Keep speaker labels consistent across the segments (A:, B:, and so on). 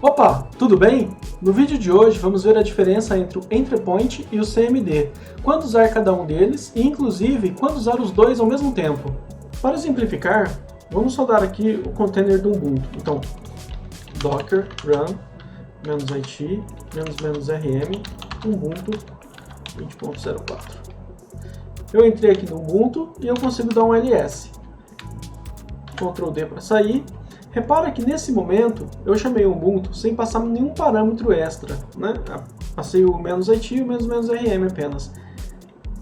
A: Opa, tudo bem? No vídeo de hoje vamos ver a diferença entre o Entry Point e o CMD, quando usar cada um deles e inclusive quando usar os dois ao mesmo tempo. Para simplificar, vamos rodar aqui o container do Ubuntu. Então, docker run -it -rm Ubuntu 20.04. Eu entrei aqui no Ubuntu e eu consigo dar um ls. Ctrl D para sair. Repara que nesse momento eu chamei o Ubuntu sem passar nenhum parâmetro extra, né? Passei o -it e o -rm apenas.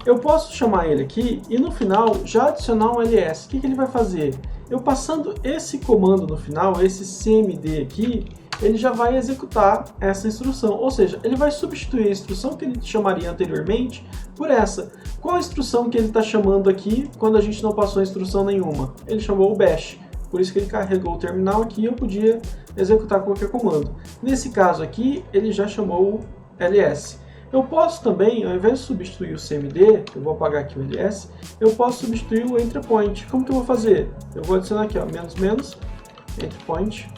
A: Eu posso chamar ele aqui e no final já adicionar um ls. O que ele vai fazer? Eu passando esse comando no final, esse cmd aqui, ele já vai executar essa instrução, ou seja, ele vai substituir a instrução que ele chamaria anteriormente por essa. Qual a instrução que ele está chamando aqui quando a gente não passou instrução nenhuma? Ele chamou o bash. Por isso que ele carregou o terminal aqui e eu podia executar qualquer comando. Nesse caso aqui, ele já chamou o ls. Eu posso também, ao invés de substituir o cmd, eu vou apagar aqui o ls, eu posso substituir o entry point. Como que eu vou fazer? Eu vou adicionar aqui, ó, entry point,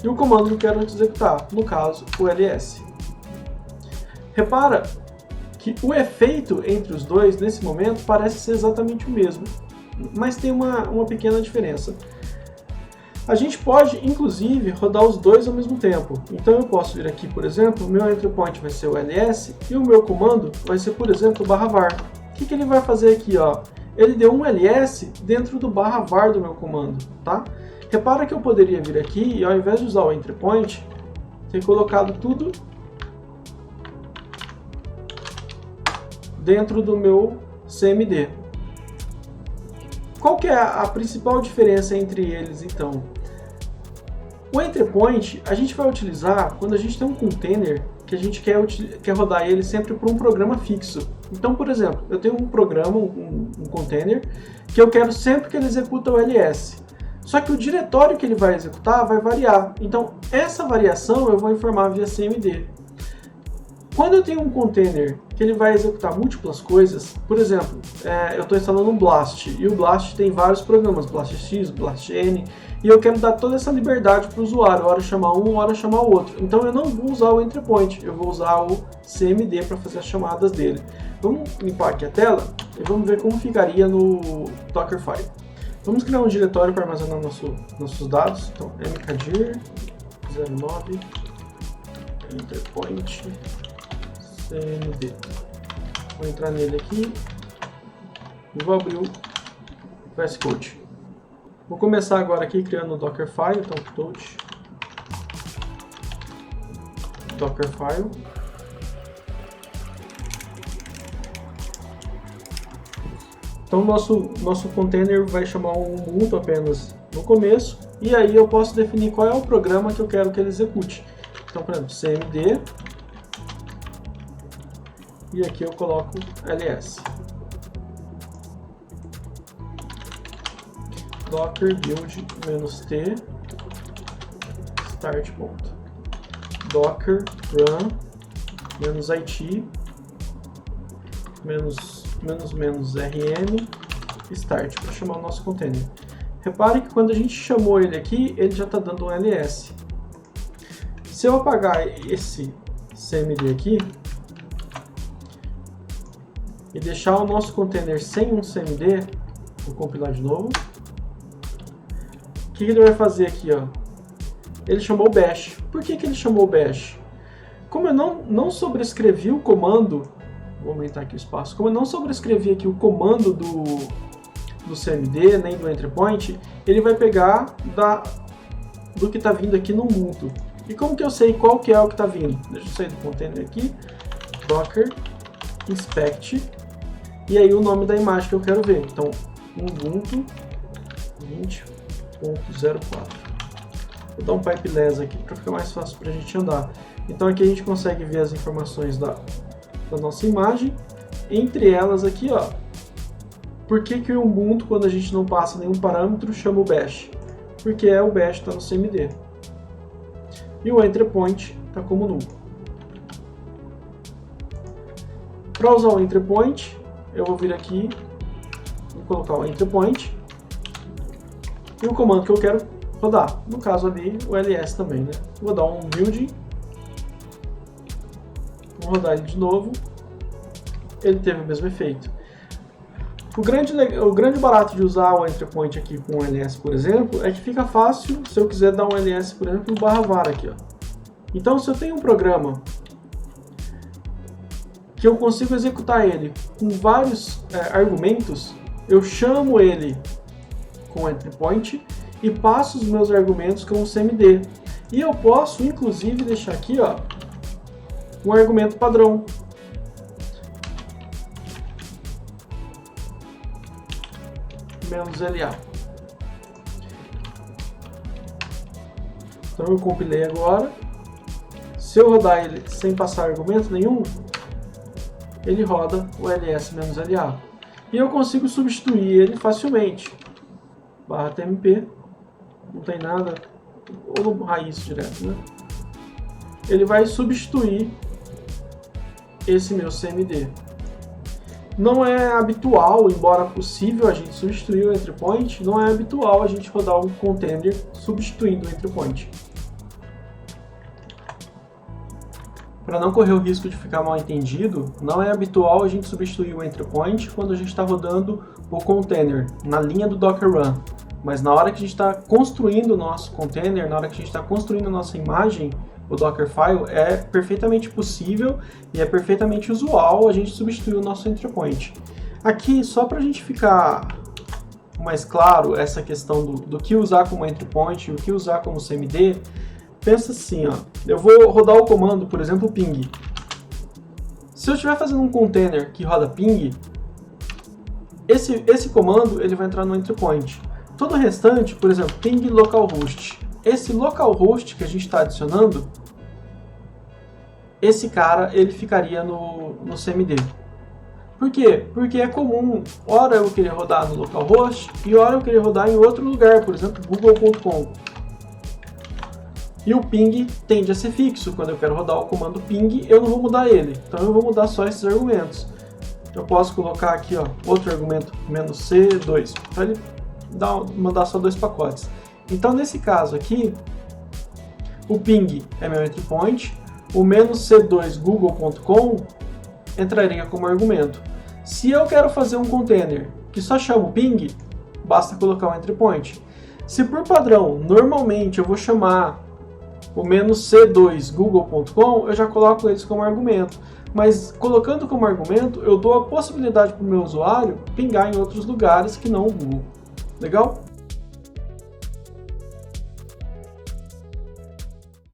A: e o comando que eu quero executar, no caso, o ls. Repara que o efeito entre os dois, nesse momento, parece ser exatamente o mesmo, mas tem uma pequena diferença. A gente pode, inclusive, rodar os dois ao mesmo tempo. Então eu posso vir aqui, por exemplo, o meu entry point vai ser o ls e o meu comando vai ser, por exemplo, o /var. O que ele vai fazer aqui? Ó? Ele deu um ls dentro do /var do meu comando. Tá? Repara que eu poderia vir aqui e ao invés de usar o entry point, ter colocado tudo dentro do meu cmd. Qual que é a principal diferença entre eles, então? O entry point a gente vai utilizar quando a gente tem um container que a gente quer rodar ele sempre por um programa fixo. Então, por exemplo, eu tenho um programa, um container, que eu quero sempre que ele executa o ls. Só que o diretório que ele vai executar vai variar. Então, essa variação eu vou informar via cmd. Quando eu tenho um container que ele vai executar múltiplas coisas, por exemplo, eu estou instalando um Blast, e o Blast tem vários programas, BlastX, BlastN, e eu quero dar toda essa liberdade para o usuário, hora chamar um, hora chamar o outro. Então eu não vou usar o entry point, eu vou usar o cmd para fazer as chamadas dele. Vamos limpar aqui a tela e vamos ver como ficaria no Dockerfile. Vamos criar um diretório para armazenar nossos dados. Então, mkdir 09 entry point cmd. Vou entrar nele aqui e vou abrir o VS Code. Vou começar agora aqui criando o Dockerfile, então touch Dockerfile. Então nosso container vai chamar um Ubuntu apenas no começo, e aí eu posso definir qual é o programa que eu quero que ele execute. Então, por exemplo, cmd, e aqui eu coloco ls. Docker build -t start ponto. Docker run -it -rm start para chamar o nosso container. Repare que quando a gente chamou ele aqui, ele já está dando um ls. Se eu apagar esse cmd aqui e deixar o nosso container sem um cmd, vou compilar de novo. O que ele vai fazer aqui? Ó? Ele chamou o bash. Por que ele chamou o bash? Como eu não sobrescrevi o comando, vou aumentar aqui o espaço, como eu não sobrescrevi aqui o comando do cmd, nem do entry point, ele vai pegar do que está vindo aqui no Ubuntu. E como que eu sei qual que é o que está vindo? Deixa eu sair do container aqui, docker inspect, e aí o nome da imagem que eu quero ver. Então, Ubuntu 20.04. Vou dar um pipe less aqui para ficar mais fácil para a gente andar. Então aqui a gente consegue ver as informações da nossa imagem. Entre elas aqui, ó, por que o Ubuntu, quando a gente não passa nenhum parâmetro, chama o bash? Porque o bash está no cmd. E o entry point está como null. Para usar o entry point, eu vou vir aqui e colocar o entry point. E o comando que eu quero rodar. No caso ali, o ls também, né? Vou dar um building, vou rodar ele de novo, ele teve o mesmo efeito. O grande barato de usar o entry point aqui com o ls, por exemplo, é que fica fácil se eu quiser dar um ls, por exemplo, no /var aqui, ó. Então, se eu tenho um programa que eu consigo executar ele com vários argumentos, eu chamo ele com o entry point e passo os meus argumentos com o cmd. E eu posso, inclusive, deixar aqui, ó, um argumento padrão. -LA. Então eu compilei agora. Se eu rodar ele sem passar argumento nenhum, ele roda o ls-LA. E eu consigo substituir ele facilmente. /tmp, não tem nada, ou no raiz direto, né? Ele vai substituir esse meu cmd. Não é habitual, embora possível a gente substituir o entry point, não é habitual a gente rodar um container substituindo o entry point. Para não correr o risco de ficar mal entendido, não é habitual a gente substituir o entry point quando a gente está rodando o container na linha do Docker Run. Mas na hora que a gente está construindo o nosso container, na hora que a gente está construindo a nossa imagem, o Dockerfile, é perfeitamente possível e é perfeitamente usual a gente substituir o nosso entry point. Aqui, só para a gente ficar mais claro essa questão do que usar como entry point e o que usar como cmd, pensa assim, ó, eu vou rodar o comando, por exemplo, ping. Se eu estiver fazendo um container que roda ping, esse comando ele vai entrar no entry point. Todo o restante, por exemplo, ping localhost. Esse localhost que a gente está adicionando, esse cara ele ficaria no cmd. Por quê? Porque é comum, ora eu querer rodar no localhost e ora eu querer rodar em outro lugar, por exemplo, google.com. E o ping tende a ser fixo. Quando eu quero rodar o comando ping, eu não vou mudar ele. Então eu vou mudar só esses argumentos. Eu posso colocar aqui, ó, outro argumento, -c2, para ele mandar só 2 pacotes. Então nesse caso aqui, o ping é meu entry point, o -c2 google.com entraria como argumento. Se eu quero fazer um container que só chama o ping, basta colocar o entry point. Se por padrão, normalmente eu vou chamar o -c2 google.com, eu já coloco eles como argumento. Mas colocando como argumento, eu dou a possibilidade para o meu usuário pingar em outros lugares que não o Google. Legal?